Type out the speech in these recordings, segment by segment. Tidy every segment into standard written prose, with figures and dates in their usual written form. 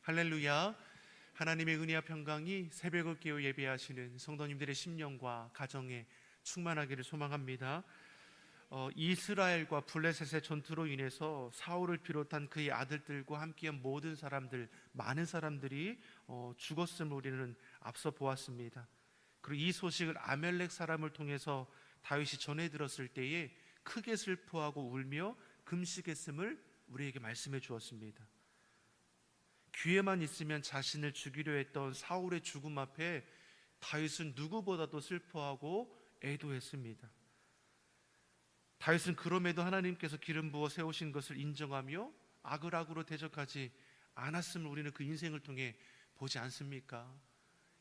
할렐루야. 하나님의 은혜와 평강이 새벽을 깨어 예배하시는 성도님들의 심령과 가정에 충만하기를 소망합니다. 이스라엘과 블레셋의 전투로 인해서 사울을 비롯한 그의 아들들과 함께한 모든 사람들, 많은 사람들이 죽었음을 우리는 앞서 보았습니다. 그리고 이 소식을 아멜렉 사람을 통해서 다윗이 전해 들었을 때에 크게 슬퍼하고 울며 금식했음을 우리에게 말씀해 주었습니다. 귀에만 있으면 자신을 죽이려 했던 사울의 죽음 앞에 다윗은 누구보다도 슬퍼하고 애도했습니다. 다윗은 그럼에도 하나님께서 기름 부어 세우신 것을 인정하며 악을 대적하지 않았음을 우리는 그 인생을 통해 보지 않습니까?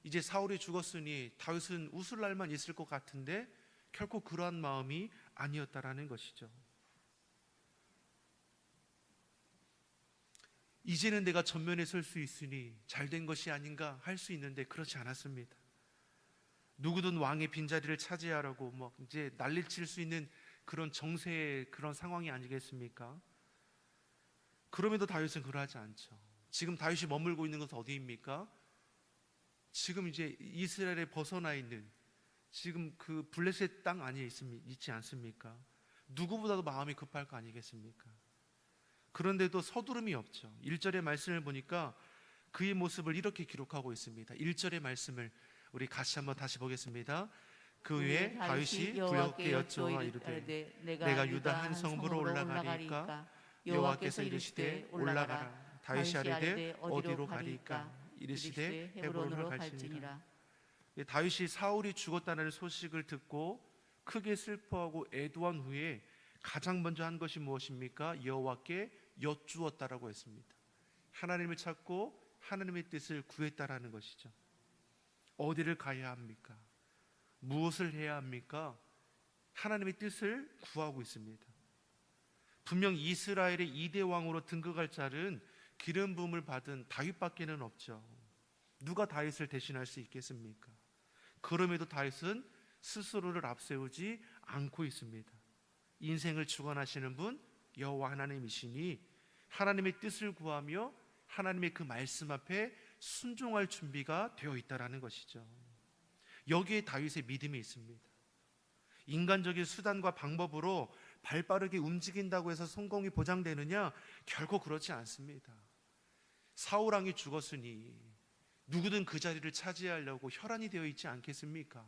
이제 사울이 죽었으니 다윗은 웃을 날만 있을 것 같은데 결코 그러한 마음이 아니었다라는 것이죠. 이제는 내가 전면에 설 수 있으니 잘된 것이 아닌가 할 수 있는데 그렇지 않았습니다. 누구든 왕의 빈자리를 차지하라고 이제 난리를 칠 수 있는 그런 정세의 그런 상황이 아니겠습니까? 그럼에도 다윗은 그러하지 않죠. 지금 다윗이 머물고 있는 것은 어디입니까? 지금 이제 이스라엘에 벗어나 있는 지금 그 블레셋 땅 안에 있지 않습니까? 누구보다도 마음이 급할 거 아니겠습니까? 그런데도 서두름이 없죠. 1절의 말씀을 보니까 그의 모습을 이렇게 기록하고 있습니다. 1절의 말씀을 우리 같이 한번 다시 보겠습니다. 그 후에 다윗이 여호와께 여쭈어 이르되 내가 유다 한 성읍으로 올라가리이까? 여호와께서 이르시되 올라가라. 다윗이 아뢰되 어디로 가리이까? 이르시되 헤브론으로 갈지니라. 다윗이 사울이 죽었다는 소식을 듣고 크게 슬퍼하고 애도한 후에 가장 먼저 한 것이 무엇입니까? 여호와께 여쭈었다라고 했습니다. 하나님을 찾고 하나님의 뜻을 구했다라는 것이죠. 어디를 가야 합니까? 무엇을 해야 합니까? 하나님의 뜻을 구하고 있습니다. 분명 이스라엘의 2대 왕으로 등극할 자는 기름 부음을 받은 다윗밖에는 없죠. 누가 다윗을 대신할 수 있겠습니까? 그럼에도 다윗은 스스로를 앞세우지 않고 있습니다. 인생을 주관하시는 분 여호와 하나님이시니 하나님의 뜻을 구하며 하나님의 그 말씀 앞에 순종할 준비가 되어 있다라는 것이죠. 여기에 다윗의 믿음이 있습니다. 인간적인 수단과 방법으로 발빠르게 움직인다고 해서 성공이 보장되느냐? 결코 그렇지 않습니다. 사울 왕이 죽었으니 누구든 그 자리를 차지하려고 혈안이 되어 있지 않겠습니까?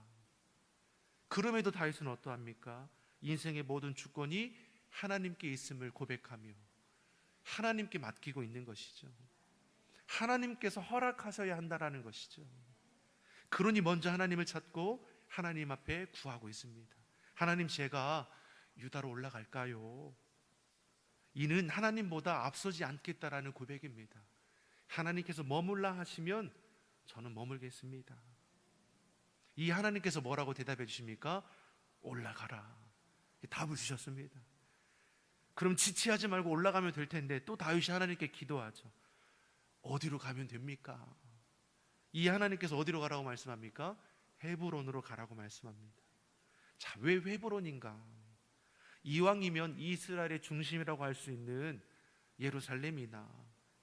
그럼에도 다윗은 어떠합니까? 인생의 모든 주권이 하나님께 있음을 고백하며 하나님께 맡기고 있는 것이죠. 하나님께서 허락하셔야 한다라는 것이죠. 그러니 먼저 하나님을 찾고 하나님 앞에 구하고 있습니다. 하나님, 제가 유다로 올라갈까요? 이는 하나님보다 앞서지 않겠다라는 고백입니다. 하나님께서 머물라 하시면 저는 머물겠습니다. 이 하나님께서 뭐라고 대답해 주십니까? 올라가라. 답을 주셨습니다. 그럼 지체하지 말고 올라가면 될 텐데 또 다윗이 하나님께 기도하죠. 어디로 가면 됩니까? 이 하나님께서 어디로 가라고 말씀합니까? 헤브론으로 가라고 말씀합니다. 자, 왜 헤브론인가? 이왕이면 이스라엘의 중심이라고 할 수 있는 예루살렘이나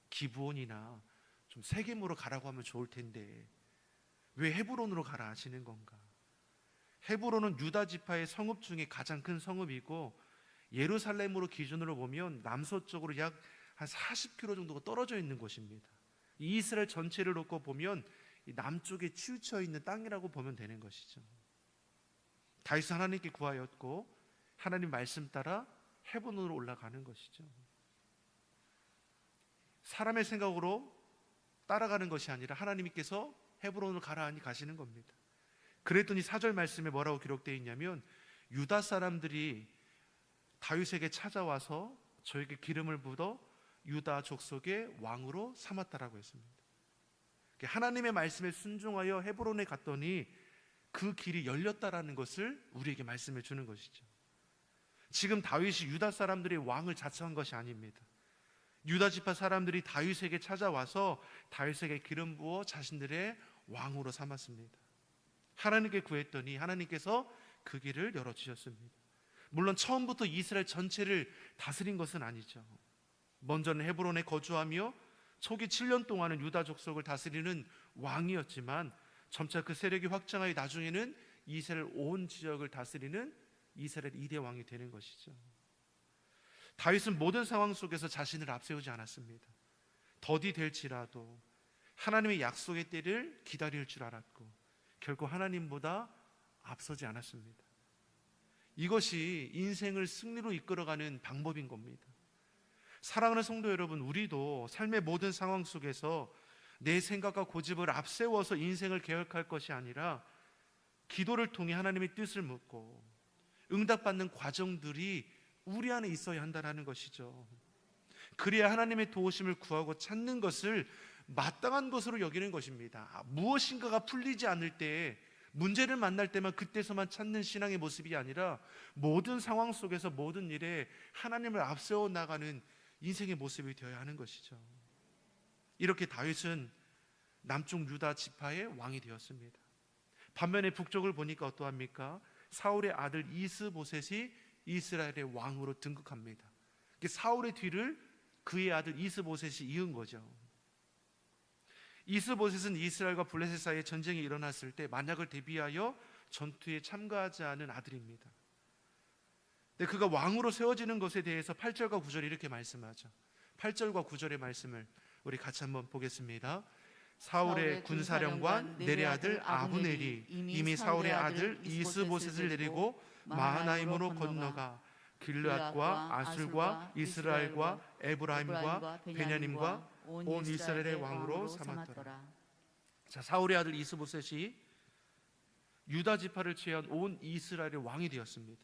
기브온이나 좀 세겜으로 가라고 하면 좋을 텐데 왜 헤브론으로 가라 하시는 건가? 헤브론은 유다 지파의 성읍 중에 가장 큰 성읍이고 예루살렘으로 기준으로 보면 남서쪽으로 약 한 40km 정도가 떨어져 있는 곳입니다. 이스라엘 전체를 놓고 보면 남쪽에 치우쳐 있는 땅이라고 보면 되는 것이죠. 다윗은 하나님께 구하였고 하나님 말씀 따라 헤브론으로 올라가는 것이죠. 사람의 생각으로 따라가는 것이 아니라 하나님께서 헤브론으로 가라 하니 가시는 겁니다. 그랬더니 4절 말씀에 뭐라고 기록되어 있냐면 유다 사람들이 다윗에게 찾아와서 저에게 기름을 붓어 유다 족속의 왕으로 삼았다라고 했습니다. 하나님의 말씀에 순종하여 헤브론에 갔더니 그 길이 열렸다라는 것을 우리에게 말씀해 주는 것이죠. 지금 다윗이 유다 사람들의 왕을 자청한 것이 아닙니다. 유다 지파 사람들이 다윗에게 찾아와서 다윗에게 기름 부어 자신들의 왕으로 삼았습니다. 하나님께 구했더니 하나님께서 그 길을 열어주셨습니다. 물론 처음부터 이스라엘 전체를 다스린 것은 아니죠. 먼저는 헤브론에 거주하며 초기 7년 동안은 유다 족속을 다스리는 왕이었지만 점차 그 세력이 확장하여 나중에는 이스라엘 온 지역을 다스리는 이스라엘 2대 왕이 되는 것이죠. 다윗은 모든 상황 속에서 자신을 앞세우지 않았습니다. 더디 될지라도 하나님의 약속의 때를 기다릴 줄 알았고 결국 하나님보다 앞서지 않았습니다. 이것이 인생을 승리로 이끌어가는 방법인 겁니다. 사랑하는 성도 여러분, 우리도 삶의 모든 상황 속에서 내 생각과 고집을 앞세워서 인생을 계획할 것이 아니라 기도를 통해 하나님의 뜻을 묻고 응답받는 과정들이 우리 안에 있어야 한다는 것이죠. 그래야 하나님의 도우심을 구하고 찾는 것을 마땅한 것으로 여기는 것입니다. 무엇인가가 풀리지 않을 때, 문제를 만날 때만 그때서만 찾는 신앙의 모습이 아니라 모든 상황 속에서 모든 일에 하나님을 앞세워 나가는 인생의 모습이 되어야 하는 것이죠. 이렇게 다윗은 남쪽 유다 지파의 왕이 되었습니다. 반면에 북쪽을 보니까 어떠합니까? 사울의 아들 이스보셋이 이스라엘의 왕으로 등극합니다. 사울의 뒤를 그의 아들 이스보셋이 이은 거죠. 이스보셋은 이스라엘과 블레셋 사이에 전쟁이 일어났을 때 만약을 대비하여 전투에 참가하지 않은 아들입니다. 근데 그가 왕으로 세워지는 것에 대해서 8절과 9절이 이렇게 말씀하죠. 8절과 9절의 말씀을 우리 같이 한번 보겠습니다. 사울의 군사령관 넬의 아들 아브넬이 이미 사울의 아들 이스보셋을 내리고 마하나임으로 건너가 길르앗과 아술과 이스라엘과 에브라임과 베냐민과 온 이스라엘의 왕으로 삼았더라. 자, 사울의 아들 이스보셋이 유다 지파를 제한 온 이스라엘의 왕이 되었습니다.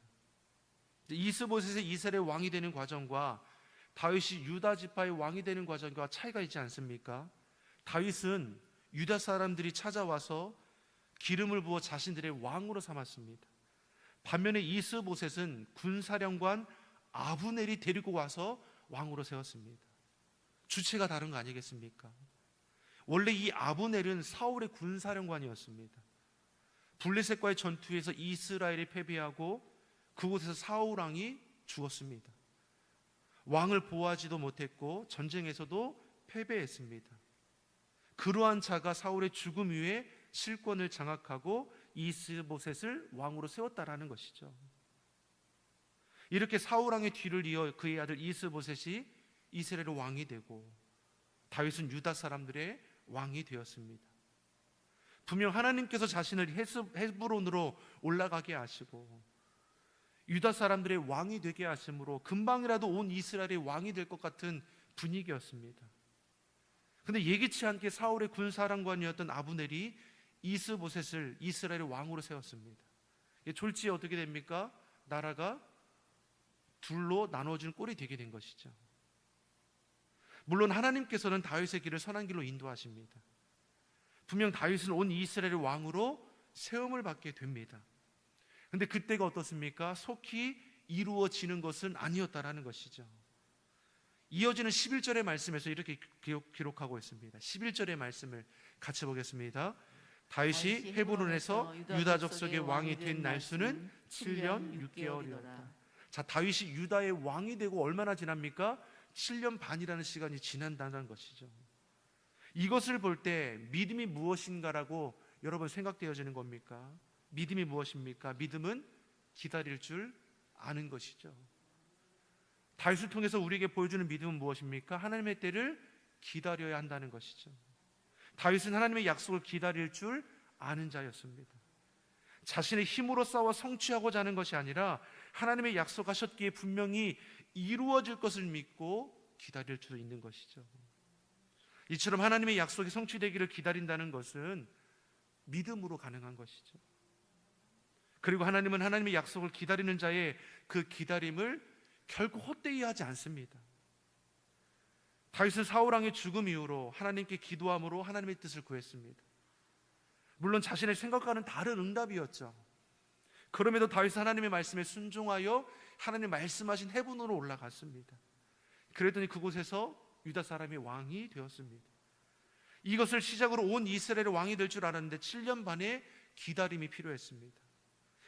이스보셋이 이스라엘의 왕이 되는 과정과 다윗이 유다 지파의 왕이 되는 과정과 차이가 있지 않습니까? 다윗은 유다 사람들이 찾아와서 기름을 부어 자신들의 왕으로 삼았습니다. 반면에 이스보셋은 군사령관 아브넬이 데리고 와서 왕으로 세웠습니다. 주체가 다른 거 아니겠습니까? 원래 이 아브넬은 사울의 군사령관이었습니다. 블레셋과의 전투에서 이스라엘이 패배하고 그곳에서 사울 왕이 죽었습니다. 왕을 보호하지도 못했고 전쟁에서도 패배했습니다. 그러한 자가 사울의 죽음 이후에 실권을 장악하고 이스보셋을 왕으로 세웠다라는 것이죠. 이렇게 사울 왕의 뒤를 이어 그의 아들 이스보셋이 이스라엘의 왕이 되고 다윗은 유다 사람들의 왕이 되었습니다. 분명 하나님께서 자신을 헤브론으로 올라가게 하시고 유다 사람들의 왕이 되게 하심으로 금방이라도 온 이스라엘의 왕이 될 것 같은 분위기였습니다. 그런데 예기치 않게 사울의 군사령관이었던 아브넬이 이스보셋을 이스라엘의 왕으로 세웠습니다. 졸지에 어떻게 됩니까? 나라가 둘로 나눠진 꼴이 되게 된 것이죠. 물론 하나님께서는 다윗의 길을 선한 길로 인도하십니다. 분명 다윗은 온 이스라엘의 왕으로 세움을 받게 됩니다. 그런데 그때가 어떻습니까? 속히 이루어지는 것은 아니었다라는 것이죠. 이어지는 11절의 말씀에서 이렇게 기록하고 있습니다. 11절의 말씀을 같이 보겠습니다. 다윗이 헤브론에서 유다 족속의 왕이 된 날수는 7년 6개월이었다. 자, 다윗이 유다의 왕이 되고 얼마나 지납니까? 7년 반이라는 시간이 지난다는 것이죠. 이것을 볼 때 믿음이 무엇인가라고 여러분 생각되어지는 겁니까? 믿음이 무엇입니까? 믿음은 기다릴 줄 아는 것이죠. 다윗을 통해서 우리에게 보여주는 믿음은 무엇입니까? 하나님의 때를 기다려야 한다는 것이죠. 다윗은 하나님의 약속을 기다릴 줄 아는 자였습니다. 자신의 힘으로 싸워 성취하고자 하는 것이 아니라 하나님의 약속하셨기에 분명히 이루어질 것을 믿고 기다릴 수 있는 것이죠. 이처럼 하나님의 약속이 성취되기를 기다린다는 것은 믿음으로 가능한 것이죠. 그리고 하나님은 하나님의 약속을 기다리는 자의 그 기다림을 결코 헛되이 하지 않습니다. 다윗은 사울 왕의 죽음 이후로 하나님께 기도함으로 하나님의 뜻을 구했습니다. 물론 자신의 생각과는 다른 응답이었죠. 그럼에도 다윗은 하나님의 말씀에 순종하여 하나님 말씀하신 헤븐으로 올라갔습니다. 그랬더니 그곳에서 유다 사람이 왕이 되었습니다. 이것을 시작으로 온 이스라엘의 왕이 될 줄 알았는데 7년 반의 기다림이 필요했습니다.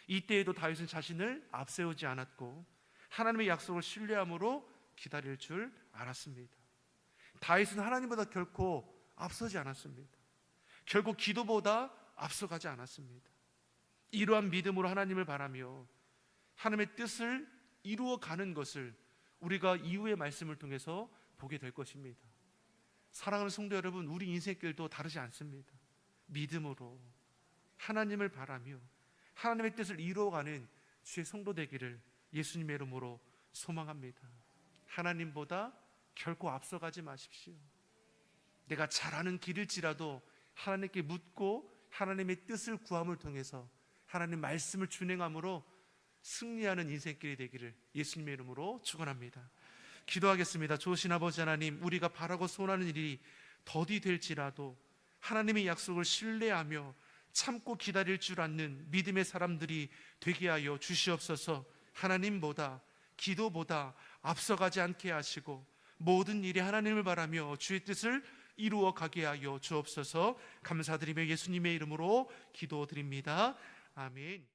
이때에도 다윗은 자신을 앞세우지 않았고 하나님의 약속을 신뢰함으로 기다릴 줄 알았습니다. 다윗은 하나님보다 결코 앞서지 않았습니다. 결코 기도보다 앞서가지 않았습니다. 이러한 믿음으로 하나님을 바라며 하나님의 뜻을 이루어가는 것을 우리가 이후의 말씀을 통해서 보게 될 것입니다. 사랑하는 성도 여러분, 우리 인생길도 다르지 않습니다. 믿음으로 하나님을 바라며 하나님의 뜻을 이루어가는 주의 성도 되기를 예수님의 이름으로 소망합니다. 하나님보다 결코 앞서가지 마십시오. 내가 잘하는 길일지라도 하나님께 묻고 하나님의 뜻을 구함을 통해서 하나님 말씀을 준행함으로 승리하는 인생길이 되기를 예수님의 이름으로 축원합니다. 기도하겠습니다. 좋으신 아버지 하나님, 우리가 바라고 소원하는 일이 더디 될지라도 하나님의 약속을 신뢰하며 참고 기다릴 줄 아는 믿음의 사람들이 되게 하여 주시옵소서. 하나님보다 기도보다 앞서가지 않게 하시고 모든 일에 하나님을 바라며 주의 뜻을 이루어 가게 하여 주옵소서. 감사드리며 예수님의 이름으로 기도드립니다. 아멘.